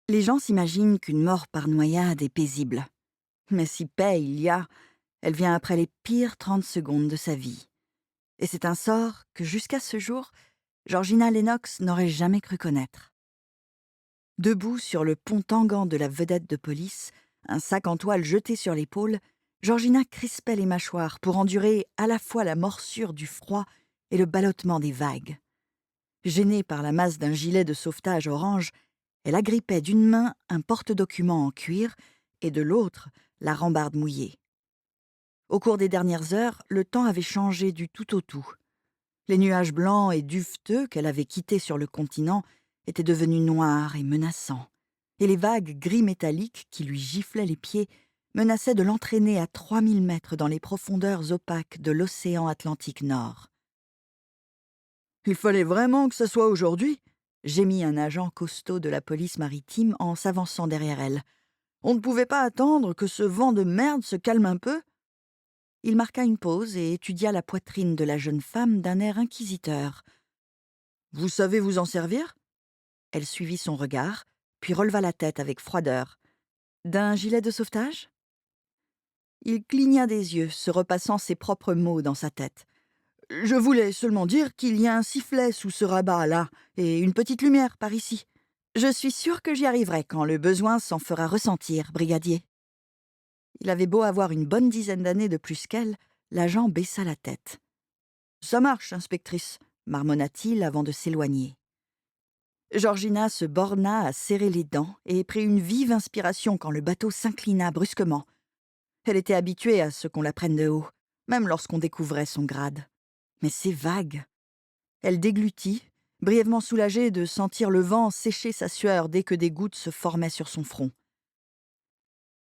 Les gens s'imaginent qu'une mort par noyade est paisible. Mais si paix il y a, elle vient après les pires 30 secondes de sa vie. Et c'est un sort que jusqu'à ce jour, Georgina Lennox n'aurait jamais cru connaître. Debout sur le pont tangant de la vedette de police, un sac en toile jeté sur l'épaule, Georgina crispait les mâchoires pour endurer à la fois la morsure du froid et le ballottement des vagues. Gênée par la masse d'un gilet de sauvetage orange, elle agrippait d'une main un porte-documents en cuir et de l'autre la rambarde mouillée. Au cours des dernières heures, le temps avait changé du tout au tout. Les nuages blancs et duveteux qu'elle avait quittés sur le continent étaient devenus noirs et menaçants, et les vagues gris métalliques qui lui giflaient les pieds menaçaient de l'entraîner à 3000 mètres dans les profondeurs opaques de l'océan Atlantique Nord. « Il fallait vraiment que ce soit aujourd'hui ?» gémit un agent costaud de la police maritime en s'avançant derrière elle. « On ne pouvait pas attendre que ce vent de merde se calme un peu ?» Il marqua une pause et étudia la poitrine de la jeune femme d'un air inquisiteur. « Vous savez vous en servir ?» Elle suivit son regard, puis releva la tête avec froideur. « D'un gilet de sauvetage ?» Il cligna des yeux, se repassant ses propres mots dans sa tête. « Je voulais seulement dire qu'il y a un sifflet sous ce rabat là, et une petite lumière par ici. Je suis sûre que j'y arriverai quand le besoin s'en fera ressentir, brigadier. » Il avait beau avoir une bonne dizaine d'années de plus qu'elle, l'agent baissa la tête. « Ça marche, inspectrice, » marmonna-t-il avant de s'éloigner. Georgina se borna à serrer les dents et prit une vive inspiration quand le bateau s'inclina brusquement. Elle était habituée à ce qu'on la prenne de haut, même lorsqu'on découvrait son grade. Mais ces vagues... Elle déglutit, brièvement soulagée de sentir le vent sécher sa sueur dès que des gouttes se formaient sur son front.